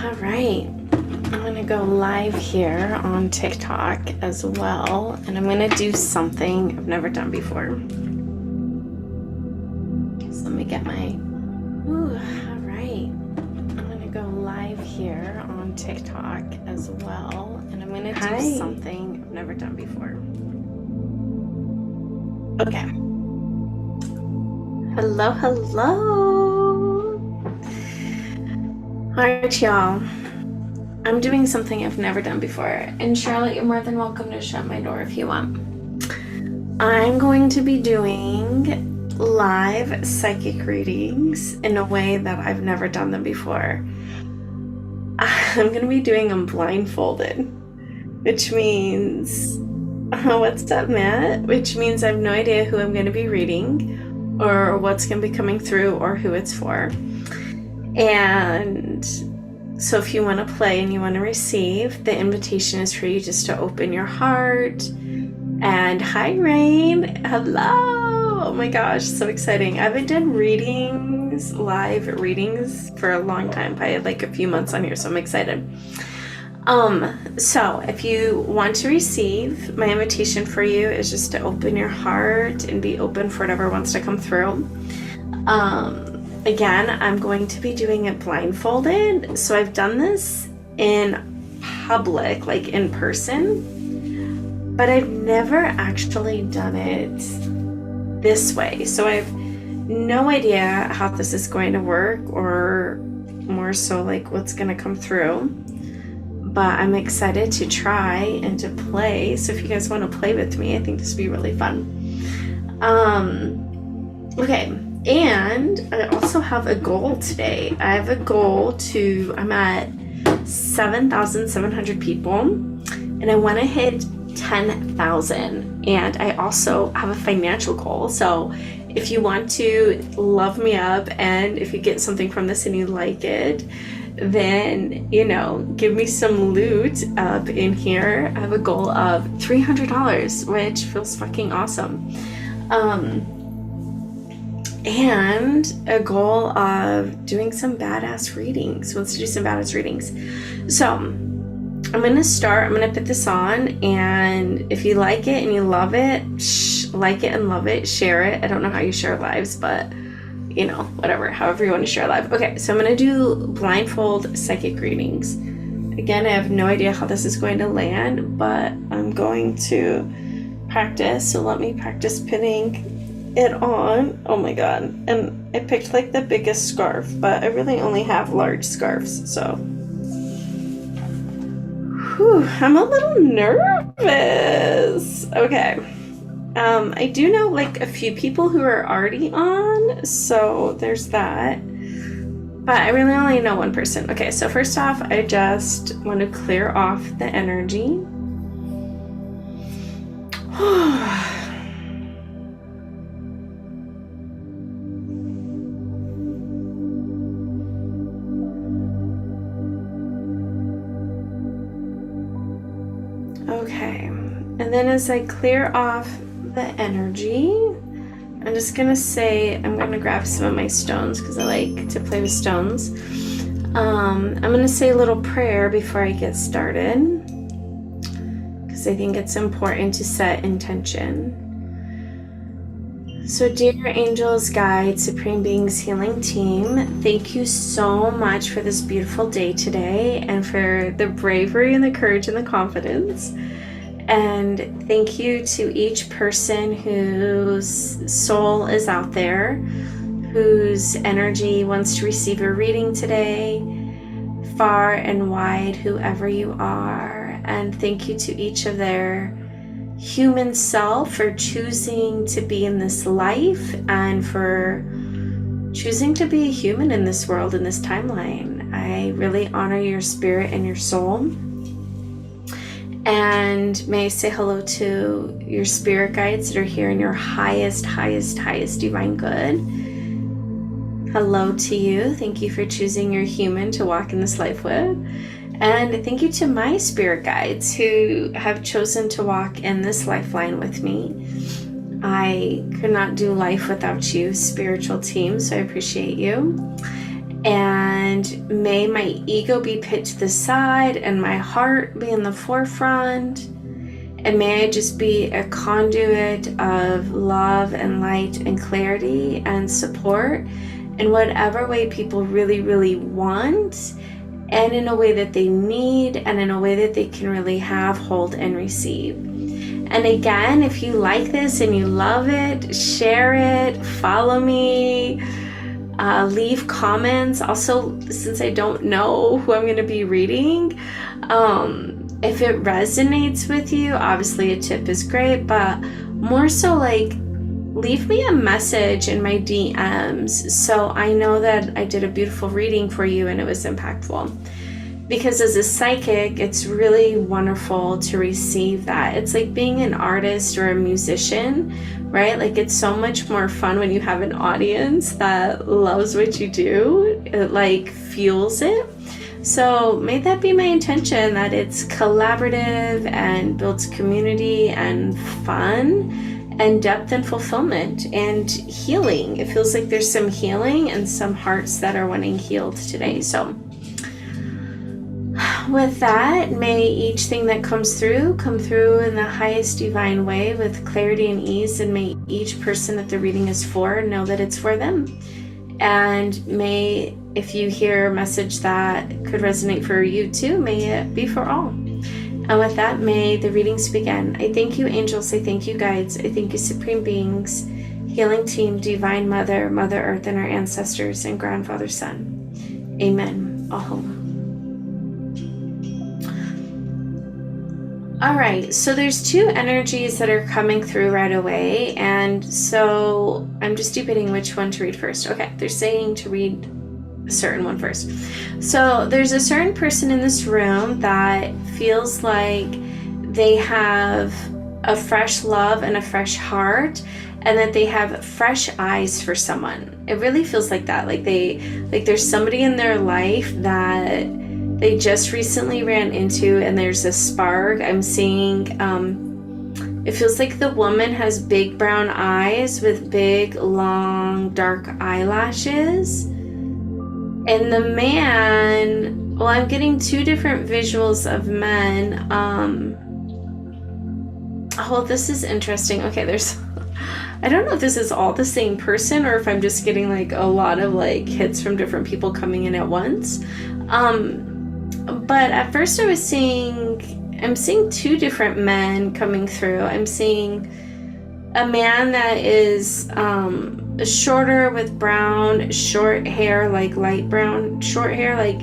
All right, I'm gonna go live here on TikTok as well, and I'm gonna do something I've never done before. So let me get my, all right. I'm gonna go live here on TikTok as well, and I'm gonna do something I've never done before. Okay. Hello, hello. All right, y'all. I'm doing something I've never done before, and Charlotte, you're more than welcome to shut my door if you want. I'm going to be doing live psychic readings in a way that I've never done them before. I'm going to be doing them blindfolded, which means, what's up, Matt? Which means I have no idea who I'm going to be reading or what's going to be coming through or who it's for. And so if you want to play and you want to receive, the invitation is for you just to open your heart. And hi, Rain. Hello. Oh my gosh, so exciting. I haven't done readings, live readings for a long time, probably like a few months on here, so I'm excited. So if you want to receive, my invitation for you is just to open your heart and be open for whatever wants to come through. Again, I'm going to be doing it blindfolded. So I've done this in public, like in person, but I've never actually done it this way. So I have no idea how this is going to work, or more so like what's going to come through. But I'm excited to try and to play. So if you guys want to play with me, I think this would be really fun. Okay. And I also have a goal today. I have a goal I'm at 7,700 people, and I want to hit 10,000. And I also have a financial goal. So if you want to love me up, and if you get something from this and you like it, then, give me some loot up in here. I have a goal of $300, which feels fucking awesome. And a goal of doing some badass readings. Let's do some badass readings. So I'm going to put this on, and if you like it and you love it, like it and love it, share it. I don't know how you share lives, but whatever, however you want to share live. Okay, so I'm going to do blindfold psychic readings. Again, I have no idea how this is going to land, but I'm going to practice. So let me practice pinning it on. Oh my god. And I picked like the biggest scarf, but I really only have large scarves, so I'm a little nervous. Okay. I do know like a few people who are already on, so there's that, but I really only know one person. Okay, so first off, I just want to clear off the energy. Okay, and then as I clear off the energy, I'm just gonna say, I'm gonna grab some of my stones because I like to play with stones. I'm gonna say a little prayer before I get started because I think it's important to set intention. So dear angels, guides, supreme beings, healing team, thank you so much for this beautiful day today, and for the bravery and the courage and the confidence. And thank you to each person whose soul is out there, whose energy wants to receive a reading today, far and wide, whoever you are. And thank you to each of their human self for choosing to be in this life, and for choosing to be a human in this world, in this timeline. I really honor your spirit and your soul. And may I say hello to your spirit guides that are here in your highest divine good. Hello to you. Thank you for choosing your human to walk in this life with. And thank you to my spirit guides who have chosen to walk in this lifeline with me. I could not do life without you, spiritual team, so I appreciate you. And may my ego be put to the side and my heart be in the forefront. And may I just be a conduit of love and light and clarity and support in whatever way people really, really want, and in a way that they need, and in a way that they can really have, hold, and receive. And again, if you like this and you love it, share it, follow me, leave comments. Also, since I don't know who I'm going to be reading, if it resonates with you, obviously a tip is great, but more so like leave me a message in my DMs so I know that I did a beautiful reading for you and it was impactful. Because as a psychic, it's really wonderful to receive that. It's like being an artist or a musician, right? Like it's so much more fun when you have an audience that loves what you do. It like fuels it. So may that be my intention, that it's collaborative and builds community and fun and depth and fulfillment and healing. It feels like there's some healing and some hearts that are wanting healed today. So with that, may each thing that comes through come through in the highest divine way with clarity and ease, and may each person that the reading is for know that it's for them. And may, if you hear a message that could resonate for you too, may it be for all. And with that, may the readings begin. I thank you, angels. I thank you, guides. I thank you, supreme beings, healing team, divine mother, Mother Earth, and our ancestors, and grandfather sun. Amen. Ahom. All right, so there's two energies that are coming through right away, and so I'm just debating which one to read first. Okay, they're saying to read a certain one first. So there's a certain person in this room that feels like they have a fresh love and a fresh heart, and that they have fresh eyes for someone. It really feels like that. Like there's somebody in their life that they just recently ran into, and there's a spark. I'm seeing, it feels like the woman has big brown eyes with big, long, dark eyelashes. And the man, well, I'm getting two different visuals of men. Oh, this is interesting. Okay, I don't know if this is all the same person or if I'm just getting like a lot of like hits from different people coming in at once. But at first I'm seeing two different men coming through. I'm seeing a man that is shorter with brown, short hair, like light brown, short hair, like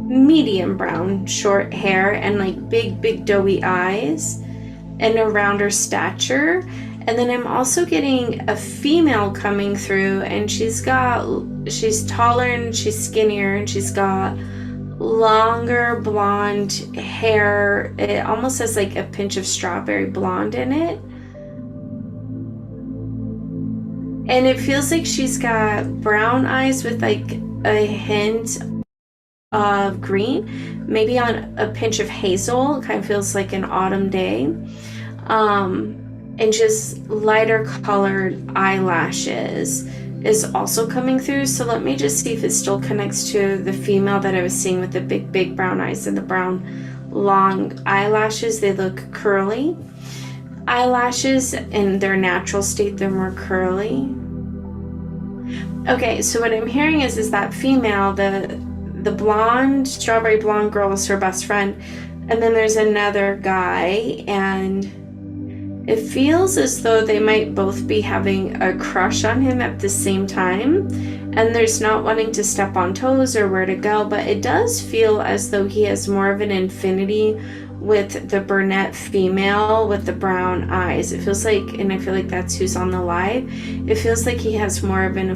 medium brown, short hair, and like big doughy eyes, and a rounder stature. And then I'm also getting a female coming through, and she's taller and she's skinnier, and she's got longer blonde hair. It almost has like a pinch of strawberry blonde in it. And it feels like she's got brown eyes with like a hint of green, maybe on a pinch of hazel. It kind of feels like an autumn day. And just lighter colored eyelashes is also coming through. So let me just see if it still connects to the female that I was seeing with the big brown eyes and the brown long eyelashes. They look curly. Eyelashes in their natural state, they're more curly. Okay, so what I'm hearing is that female, the blonde, strawberry blonde girl is her best friend. And then there's another guy, and it feels as though they might both be having a crush on him at the same time, and there's not wanting to step on toes or where to go, but it does feel as though he has more of an affinity with the brunette female with the brown eyes. It feels like, and I feel like that's who's on the live, it feels like he has more of an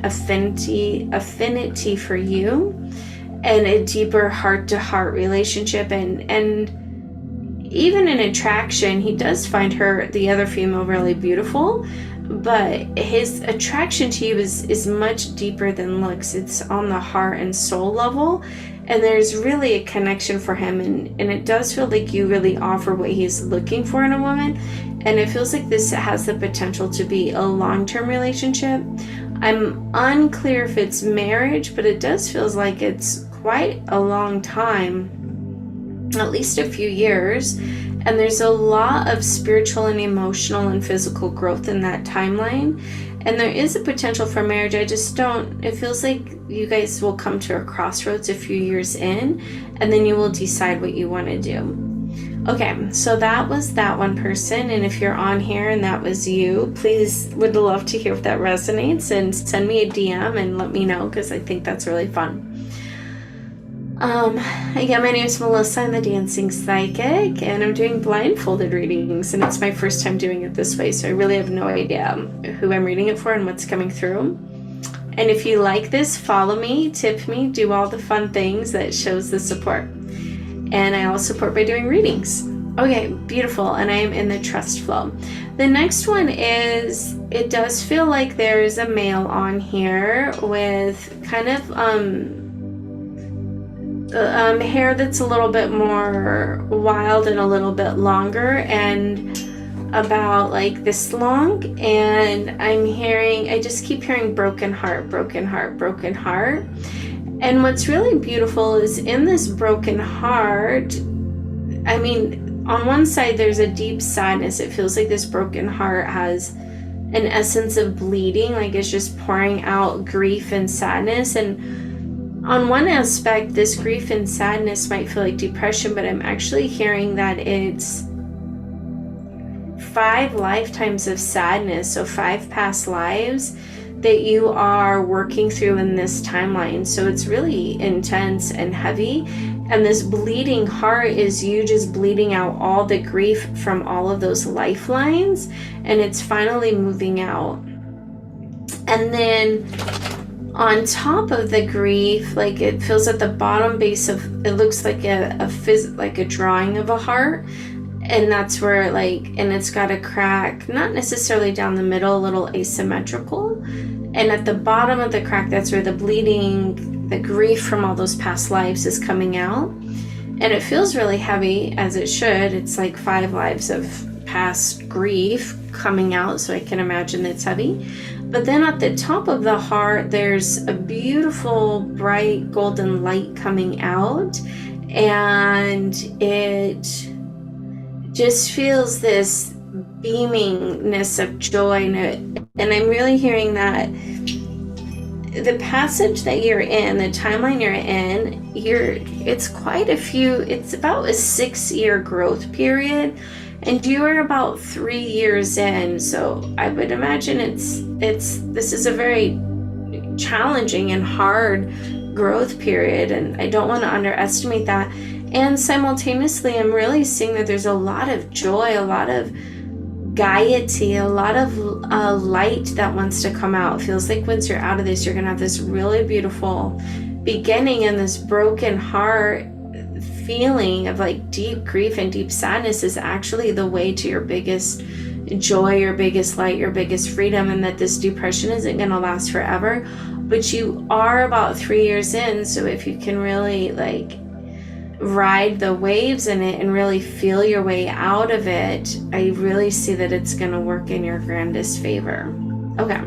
affinity for you, and a deeper heart-to-heart relationship, and even in attraction, he does find the other female, really beautiful, but his attraction to you is much deeper than looks. It's on the heart and soul level, and there's really a connection for him, and it does feel like you really offer what he's looking for in a woman, and it feels like this has the potential to be a long-term relationship. I'm unclear if it's marriage, but it does feel like it's quite a long time, at least a few years. And there's a lot of spiritual and emotional and physical growth in that timeline. And there is a potential for marriage. I just don't, it feels like you guys will come to a crossroads a few years in, and then you will decide what you want to do. Okay, so that was that one person. And if you're on here and that was you, please, would love to hear if that resonates, and send me a DM and let me know, because I think that's really fun. Again, my name is Melissa. I'm the Dancing Psychic, and I'm doing blindfolded readings, and it's my first time doing it this way, so I really have no idea who I'm reading it for and what's coming through. And if you like this, follow me, tip me, do all the fun things that shows the support. And I also support by doing readings. Okay, beautiful, and I am in the trust flow. The next one is, it does feel like there's a male on here with kind of hair that's a little bit more wild and a little bit longer, and about like this long. And I just keep hearing broken heart, broken heart, broken heart. And what's really beautiful is in this broken heart, I mean, on one side there's a deep sadness. It feels like this broken heart has an essence of bleeding, like it's just pouring out grief and sadness. And on one aspect, this grief and sadness might feel like depression, but I'm actually hearing that it's 5 lifetimes of sadness, so 5 past lives that you are working through in this timeline. So it's really intense and heavy. And this bleeding heart is you just bleeding out all the grief from all of those lifelines, and it's finally moving out. And then on top of the grief, like it feels at the bottom base of, it looks like like a drawing of a heart, and that's where like, and it's got a crack, not necessarily down the middle, a little asymmetrical, and at the bottom of the crack, that's where the bleeding, the grief from all those past lives is coming out. And it feels really heavy, as it should. It's like 5 lives of past grief coming out, so I can imagine it's heavy. But then at the top of the heart, there's a beautiful bright golden light coming out, and it just feels this beamingness of joy. And I'm really hearing that the passage that you're in, the timeline you're in, it's quite a few, it's about a 6-year growth period, and you are about 3 years in. So I would imagine this is a very challenging and hard growth period, and I don't want to underestimate that. And simultaneously, I'm really seeing that there's a lot of joy, a lot of gaiety, a lot of light that wants to come out. It feels like once you're out of this, you're going to have this really beautiful beginning, and this broken heart feeling of like deep grief and deep sadness is actually the way to your biggest joy, your biggest light, your biggest freedom, and that this depression isn't going to last forever. But you are about 3 years in, so if you can really like ride the waves in it and really feel your way out of it, I really see that it's going to work in your grandest favor. Okay.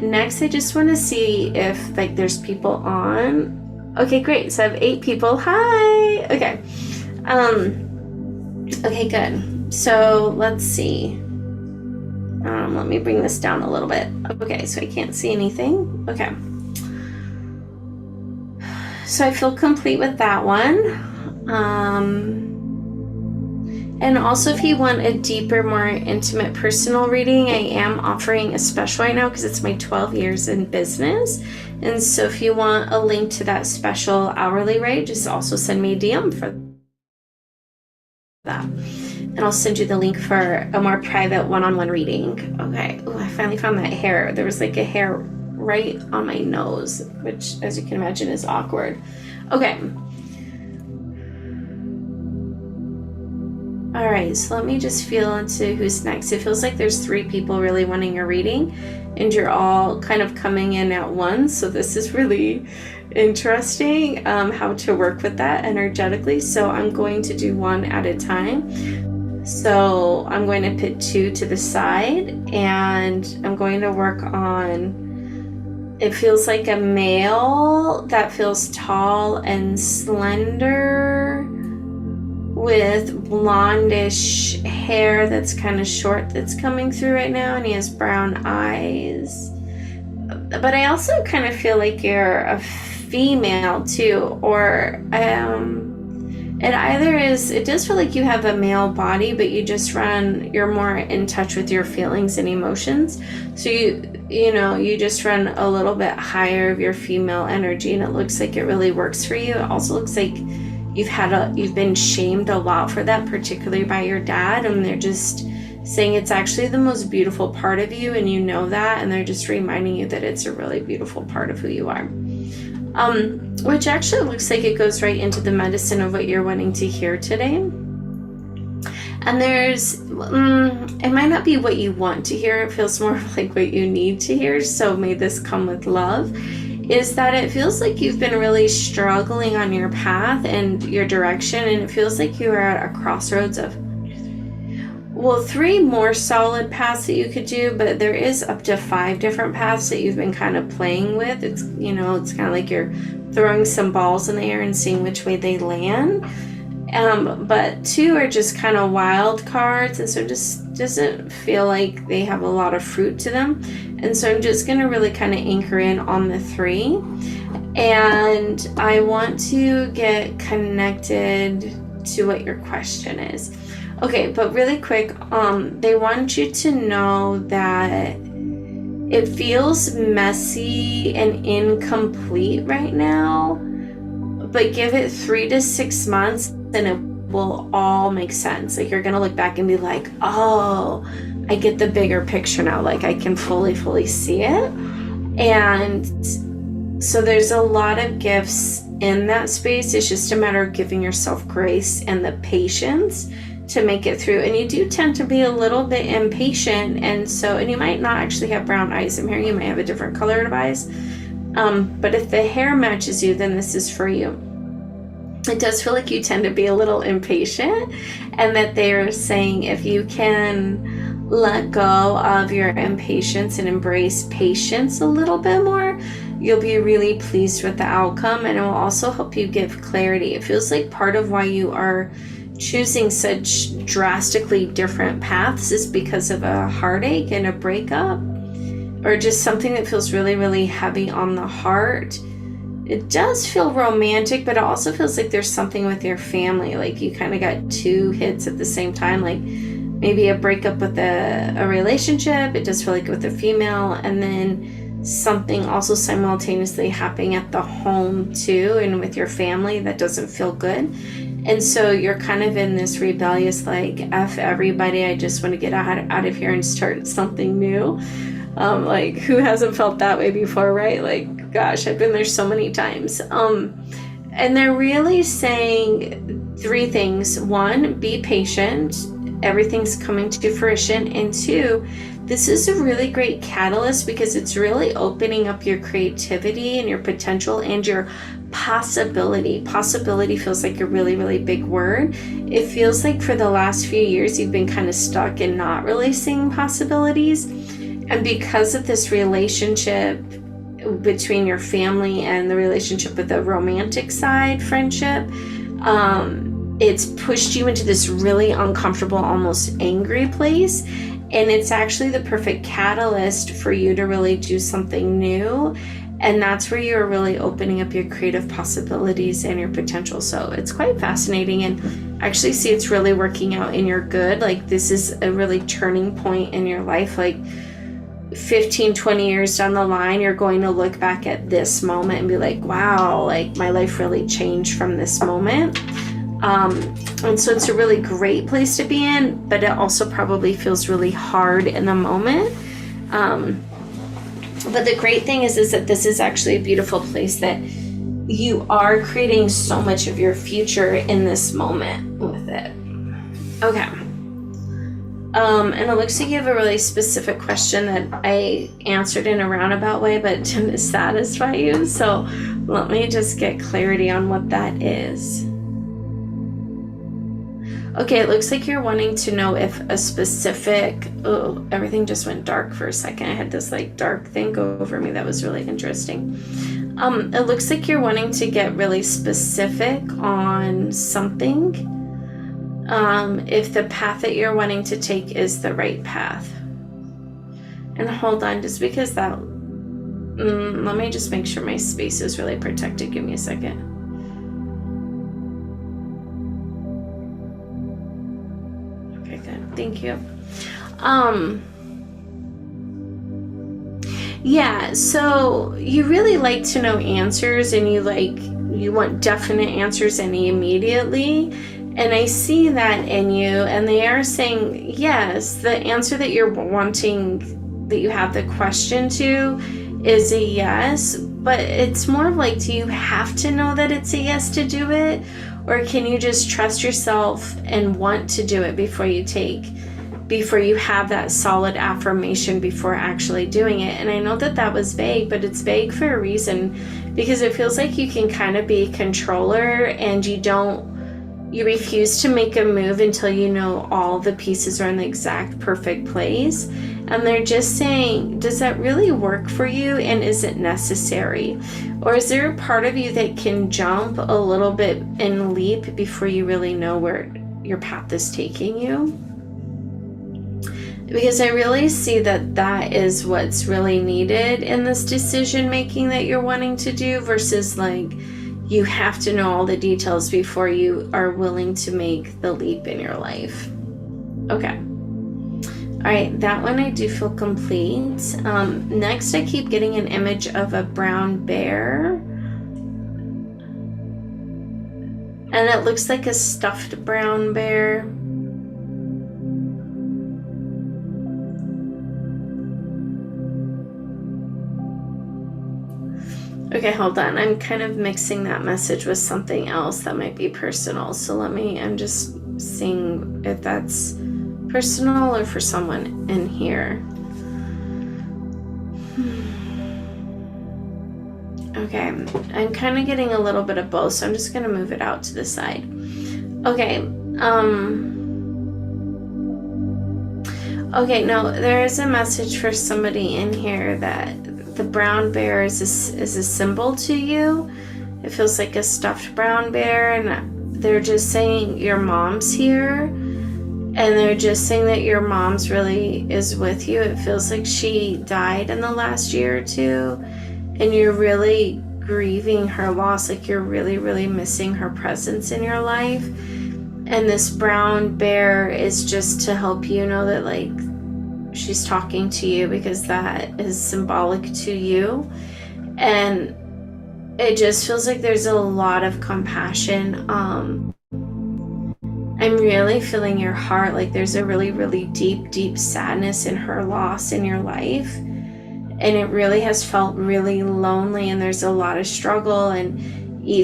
Next, I just want to see if like there's people on. Okay, great. So I have 8 people. Hi. Okay. Okay, good. So let's see. Let me bring this down a little bit. Okay, so I can't see anything. Okay. So I feel complete with that one. And also, if you want a deeper, more intimate personal reading, I am offering a special right now because it's my 12 years in business. And so if you want a link to that special hourly rate, just also send me a DM for that. And I'll send you the link for a more private one-on-one reading. Okay. Oh, I finally found that hair. There was like a hair right on my nose, which, as you can imagine, is awkward. Okay. All right, so let me just feel into who's next. It feels like there's 3 people really wanting a reading, and you're all kind of coming in at once. So this is really interesting, how to work with that energetically. So I'm going to do one at a time. So I'm going to put 2 to the side, and I'm going to work on, it feels like a male that feels tall and slender with blondish hair that's kind of short that's coming through right now, and he has brown eyes. But I also kind of feel like you're a female too, or it does feel like you have a male body, but you're more in touch with your feelings and emotions. So you just run a little bit higher of your female energy, and it looks like it really works for you. It also looks like you've been shamed a lot for that, particularly by your dad, and they're just saying it's actually the most beautiful part of you, and you know that, and they're just reminding you that it's a really beautiful part of who you are. Which actually looks like it goes right into the medicine of what you're wanting to hear today. And it might not be what you want to hear, it feels more like what you need to hear, so may this come with love, is that it feels like you've been really struggling on your path and your direction, and it feels like you are at a crossroads of 3 more solid paths that you could do, but there is up to 5 different paths that you've been kind of playing with. It's kind of like you're throwing some balls in the air and seeing which way they land. But 2 are just kind of wild cards, and so it just doesn't feel like they have a lot of fruit to them. And so I'm just going to really kind of anchor in on the 3. And I want to get connected to what your question is. Okay, but really quick, they want you to know that it feels messy and incomplete right now, but give it 3 to 6 months and it will all make sense. Like, you're gonna look back and be like, oh, I get the bigger picture now. Like, I can fully see it. And so there's a lot of gifts in that space. It's just a matter of giving yourself grace and the patience to make it through. And you do tend to be a little bit impatient, and you might not actually have brown eyes in here, you might have a different color of eyes, but if the hair matches you, then this is for you. It does feel like you tend to be a little impatient, and that they're saying if you can let go of your impatience and embrace patience a little bit more, you'll be really pleased with the outcome, and it will also help you give clarity. It feels like part of why you are choosing such drastically different paths is because of a heartache and a breakup, or just something that feels really heavy on the heart. It does feel romantic, but it also feels like there's something with your family. Like, you kind of got 2 hits at the same time, like maybe a breakup with a relationship. It does feel like with a female, and then something also simultaneously happening at the home too, and with your family that doesn't feel good. And so you're kind of in this rebellious, like, F everybody, I just want to get out of here and start something new. Like, who hasn't felt that way before, right? Like, gosh, I've been there so many times. And they're really saying 3 things. 1, be patient. Everything's coming to fruition. And 2, this is a really great catalyst because it's really opening up your creativity and your potential and your possibility. Possibility feels like a really big word. It feels like for the last few years you've been kind of stuck and not really seeing possibilities. And because of this relationship between your family and the relationship with the romantic side, friendship, it's pushed you into this really uncomfortable, almost angry place. And it's actually the perfect catalyst for you to really do something new. And that's where you're really opening up your creative possibilities and your potential. So it's quite fascinating, and I actually see it's really working out in your good. Like, this is a really turning point in your life. Like, 15, 20 years down the line, you're going to look back at this moment and be like, wow, like, my life really changed from this moment. And so it's a really great place to be in, but it also probably feels really hard in the moment. But the great thing is that this is actually a beautiful place that you are creating so much of your future in this moment with it. Okay. And it looks like you have a really specific question that I answered in a roundabout way, but didn't satisfy you. So let me just get clarity on what that is. Okay, it looks like you're wanting to know if a specific, oh, everything just went dark for a second. I had this like dark thing go over me that was really interesting. It looks like you're wanting to get really specific on something. If the path that you're wanting to take is the right path. And hold on, just because that, let me just make sure my space is really protected. Give me a second. Okay, good. Thank you. Yeah, so you really like to know answers, and you want definite answers and immediately. And I see that in you, and they are saying, yes, the answer that you're wanting, that you have the question to, is a yes, but it's more of like, do you have to know that it's a yes to do it? Or can you just trust yourself and want to do it before you have that solid affirmation before actually doing it? And I know that that was vague, but it's vague for a reason, because it feels like you can kind of be a controller, and you refuse to make a move until you know all the pieces are in the exact perfect place. And they're just saying, does that really work for you, and is it necessary? Or is there a part of you that can jump a little bit and leap before you really know where your path is taking you? Because I really see that that is what's really needed in this decision making that you're wanting to do, versus like you have to know all the details before you are willing to make the leap in your life. Okay. All right, that one I do feel complete. Next, I keep getting an image of a brown bear. And it looks like a stuffed brown bear. Okay, hold on. I'm kind of mixing that message with something else that might be personal. So I'm just seeing if that's personal or for someone in here. Okay, I'm kind of getting a little bit of both, so I'm just going to move it out to the side. Okay, okay, no, there is a message for somebody in here that the brown bear is a symbol to you. It feels like a stuffed brown bear, and they're just saying your mom's here, and they're just saying that your mom's really is with you. It feels like she died in the last year or two, and you're really grieving her loss, like you're really, really missing her presence in your life. And this brown bear is just to help you know that like she's talking to you, because that is symbolic to you. And it just feels like there's a lot of compassion. I'm really feeling your heart, like there's a really, really deep, deep sadness in her loss in your life. And it really has felt really lonely, and there's a lot of struggle, and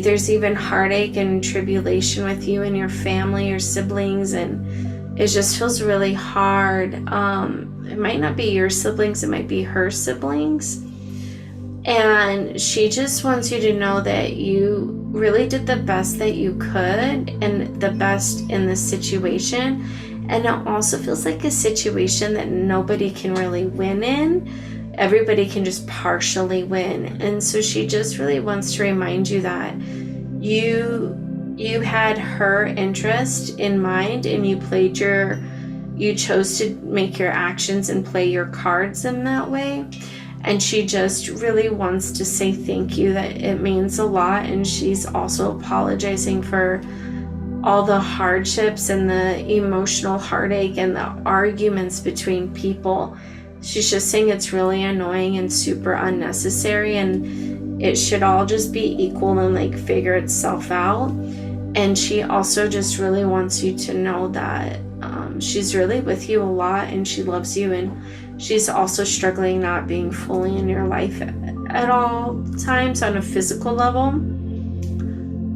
there's even heartache and tribulation with you and your family, your siblings, and it just feels really hard. It might not be your siblings, it might be her siblings. And she just wants you to know that you really did the best that you could and the best in this situation. And it also feels like a situation that nobody can really win in. Everybody can just partially win. And so she just really wants to remind you that you had her interest in mind, and you chose to make your actions and play your cards in that way. And she just really wants to say thank you, that it means a lot. And she's also apologizing for all the hardships and the emotional heartache and the arguments between people. She's just saying it's really annoying and super unnecessary, and it should all just be equal and like figure itself out. And she also just really wants you to know that she's really with you a lot, and she loves you, and she's also struggling not being fully in your life at all times on a physical level.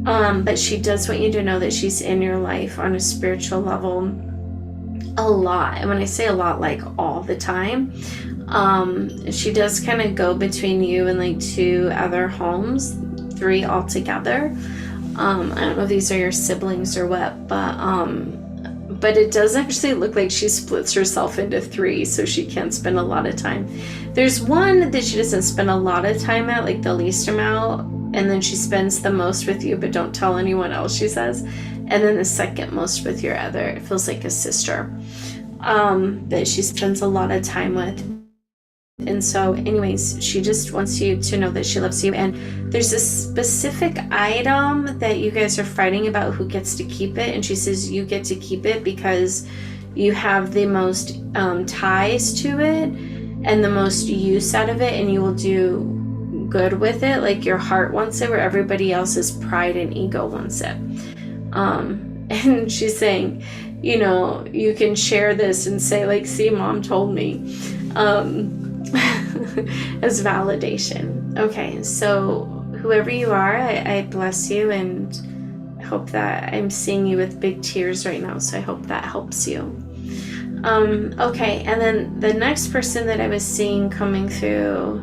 But she does want you to know that she's in your life on a spiritual level a lot. And when I say a lot, like all the time. She does kind of go between you and like 2 other homes, 3 altogether. I don't know if these are your siblings or what, but But it does actually look like she splits herself into 3, so she can spend a lot of time. There's one that she doesn't spend a lot of time at, like the least amount, and then she spends the most with you, but don't tell anyone else, she says. And then the second most with your other, it feels like a sister, that she spends a lot of time with. And so anyways, she just wants you to know that she loves you. And there's a specific item that you guys are fighting about who gets to keep it. And she says you get to keep it because you have the most ties to it and the most use out of it, and you will do good with it. Like your heart wants it, where everybody else's pride and ego wants it. And she's saying, you know, you can share this and say, like, see, mom told me, as validation. Okay, so whoever you are, I bless you, and I hope that I'm seeing you with big tears right now, so I hope that helps you. Okay, and then the next person that I was seeing coming through,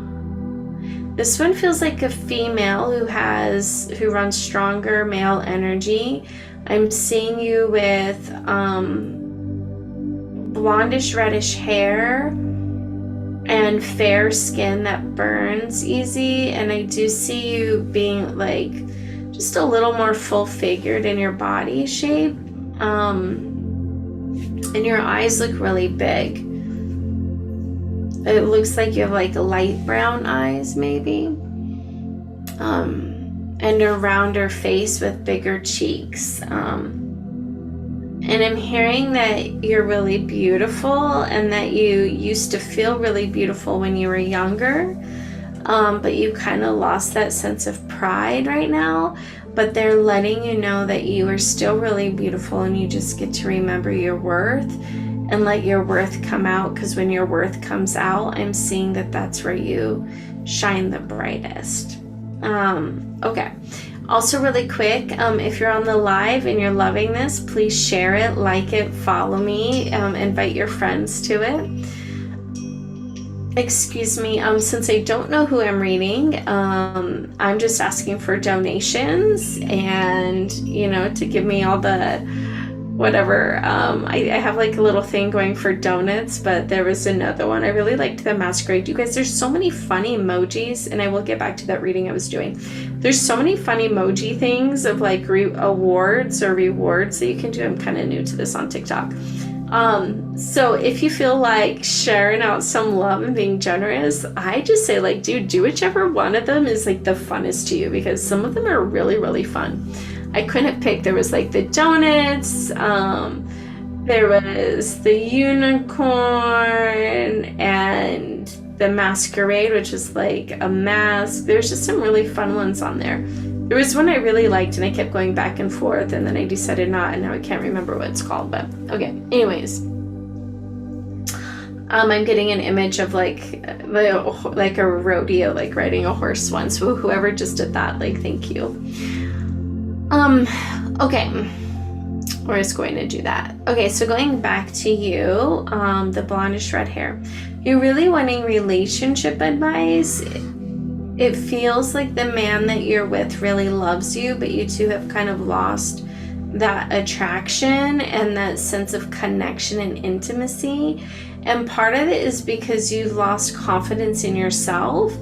this one feels like a female who runs stronger male energy. I'm seeing you with blondish reddish hair and fair skin that burns easy, and I do see you being like just a little more full figured in your body shape, and your eyes look really big. It looks like you have like light brown eyes maybe, and a rounder face with bigger cheeks. And I'm hearing that you're really beautiful and that you used to feel really beautiful when you were younger, but you kind of lost that sense of pride right now. But they're letting you know that you are still really beautiful, and you just get to remember your worth and let your worth come out, because when your worth comes out, I'm seeing that that's where you shine the brightest. Okay. Also really quick, if you're on the live and you're loving this, please share it, like it, follow me, invite your friends to it. Excuse me, since I don't know who I'm reading, I'm just asking for donations and, you know, to give me all the whatever. I have like a little thing going for donuts, but there was another one. I really liked the masquerade. You guys, there's so many funny emojis, and I will get back to that reading I was doing. There's so many funny emoji things of like awards or rewards that you can do. I'm kind of new to this on TikTok. So if you feel like sharing out some love and being generous, I just say, like, dude, do whichever one of them is like the funnest to you, because some of them are really, really fun. I couldn't pick. There was like the donuts, there was the unicorn, and the masquerade, which is like a mask. There's just some really fun ones on there. There was one I really liked, and I kept going back and forth, and then I decided not, and now I can't remember what it's called, but okay. Anyways, I'm getting an image of like a rodeo, like riding a horse once. So whoever just did that, like, thank you. Okay, we're just going to do that. Okay, so going back to you, the blondish red hair, you're really wanting relationship advice. It feels like the man that you're with really loves you, but you two have kind of lost that attraction and that sense of connection and intimacy. And part of it is because you've lost confidence in yourself.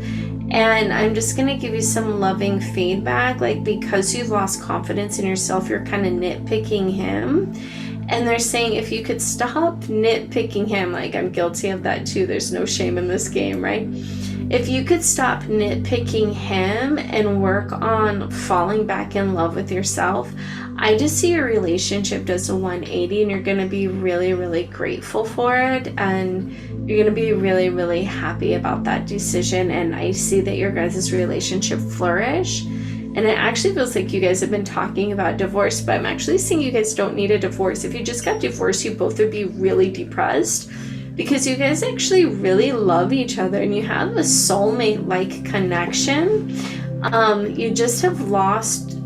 And I'm just going to give you some loving feedback. Like, because you've lost confidence in yourself, you're kind of nitpicking him. And they're saying if you could stop nitpicking him, like, I'm guilty of that too. There's no shame in this game, right? If you could stop nitpicking him and work on falling back in love with yourself, I just see your relationship does a 180, and you're going to be really, really grateful for it. And you're going to be really, really happy about that decision. And I see that your guys' relationship flourish. And it actually feels like you guys have been talking about divorce, but I'm actually seeing you guys don't need a divorce. If you just got divorced, you both would be really depressed, because you guys actually really love each other and you have a soulmate-like connection. You just have lost,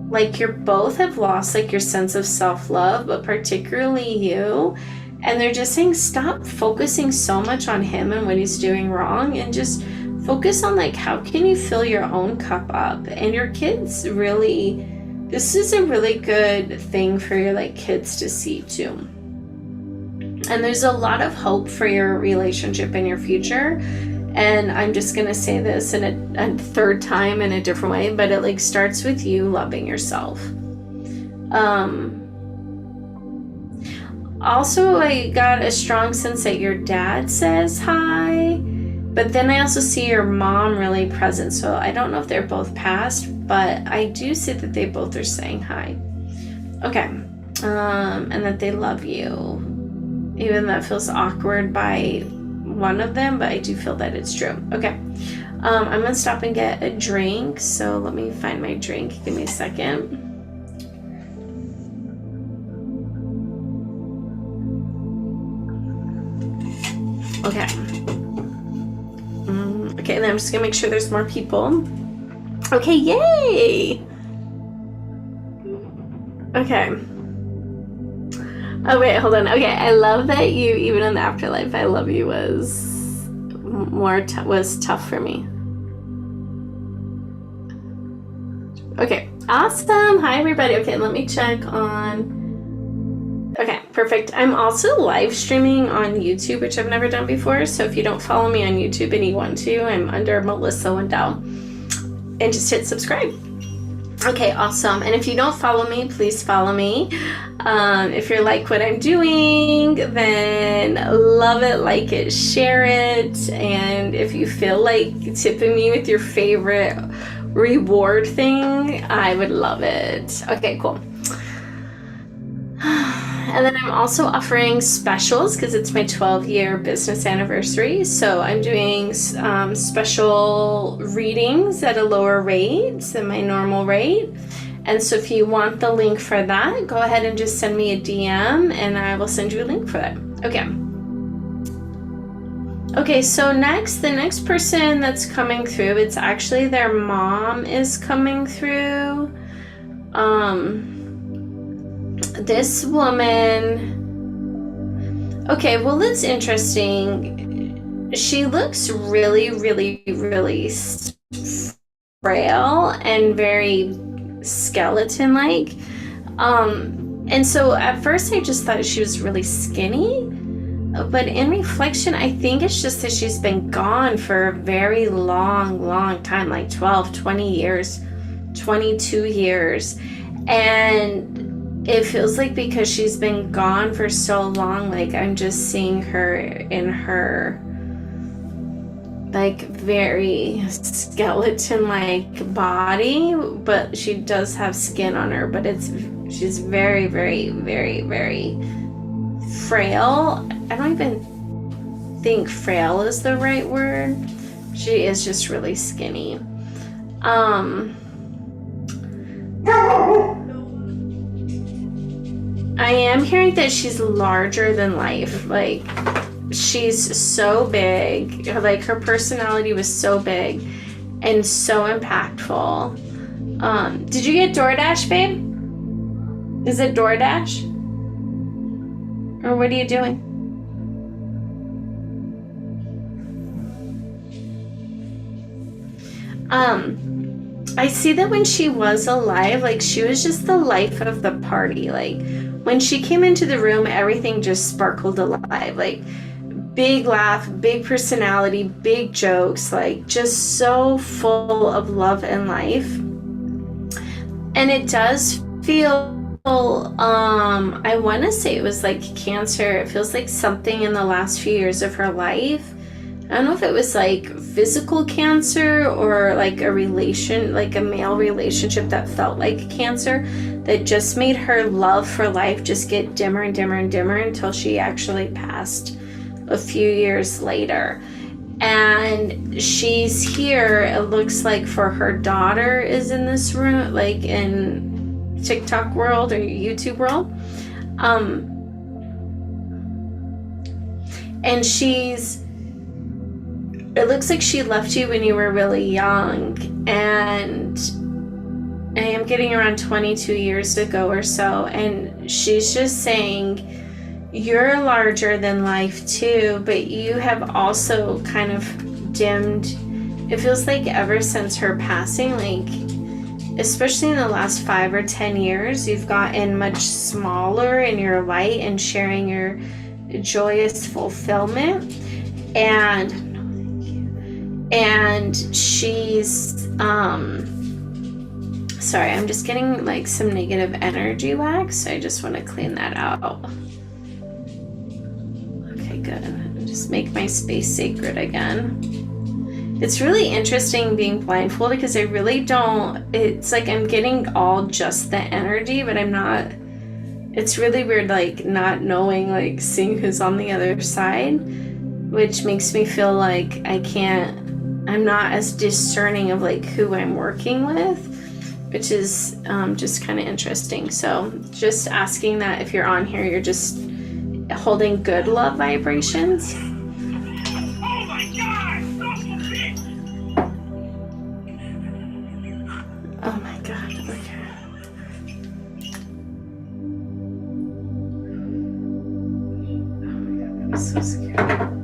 like, you both have lost like your sense of self-love, but particularly you. And they're just saying stop focusing so much on him and what he's doing wrong, and just focus on, like, how can you fill your own cup up. And your kids really, this is a really good thing for your, like, kids to see too. And there's a lot of hope for your relationship and your future. And I'm just going to say this in a third time in a different way, but it like starts with you loving yourself. Also, I got a strong sense that your dad says hi, but then I also see your mom really present. So I don't know if they're both passed, but I do see that they both are saying hi. Okay. And that they love you. Even though it feels awkward by one of them, but I do feel that it's true. Okay. I'm going to stop and get a drink. So let me find my drink. Give me a second. Okay. Okay, and then I'm just gonna make sure there's more people. Okay, yay! Okay. Oh wait, hold on. Okay, I love that you, even in the afterlife, I love you was tough for me. Okay, awesome. Hi everybody. Okay, let me check on. Okay, perfect. I'm also live streaming on YouTube, which I've never done before. So if you don't follow me on YouTube and you want to, I'm under Melissa Wendell. And just hit subscribe. Okay, awesome. And if you don't follow me, please follow me. If you like what I'm doing, then love it, like it, share it. And if you feel like tipping me with your favorite reward thing, I would love it. Okay, cool. And then I'm also offering specials because it's my 12-year business anniversary. So I'm doing special readings at a lower rate than my normal rate. And so if you want the link for that, go ahead and just send me a DM and I will send you a link for that. Okay. Okay, so the next person that's coming through, it's actually their mom is coming through. This woman, okay, well, it's interesting. She looks really, really, really frail and very skeleton-like. And so at first I just thought she was really skinny, but in reflection, I think it's just that she's been gone for a very long time, like 12, 20 years, 22 years. And it feels like because she's been gone for so long, like I'm just seeing her in her like very skeleton-like body, but she does have skin on her, but she's very, very, very, very frail. I don't even think frail is the right word. She is just really skinny. I am hearing that she's larger than life. Like, she's so big. Like, her personality was so big and so impactful. Did you get DoorDash, babe? Is it DoorDash? Or what are you doing? I see that when she was alive, like, she was just the life of the party. Like, when she came into the room, everything just sparkled alive. Like, big laugh, big personality, big jokes, like, just so full of love and life. And it does feel, I want to say it was like cancer. It feels like something in the last few years of her life. I don't know if it was like physical cancer or like a male relationship that felt like cancer that just made her love for life just get dimmer and dimmer and dimmer until she actually passed a few years later. And she's here, it looks like, for her daughter is in this room, like in TikTok world or YouTube world. And it looks like she left you when you were really young, and I am getting around 22 years ago or so, and she's just saying you're larger than life too, but you have also kind of dimmed. It feels like ever since her passing, like especially in the last 5 or 10 years, you've gotten much smaller in your light and sharing joyous fulfillment. And she's sorry, I'm just getting like some negative energy wax, so I just want to clean that out. Okay, good. Just make my space sacred again. It's really interesting being blindfolded because I really don't, it's like I'm getting all just the energy, but I'm not, it's really weird, like not knowing, like seeing who's on the other side, which makes me feel like I'm not as discerning of like who I'm working with, which is just kind of interesting. So just asking that if you're on here, you're just holding good love vibrations. Oh my God! Oh my God, okay. Oh my God, that was so scary.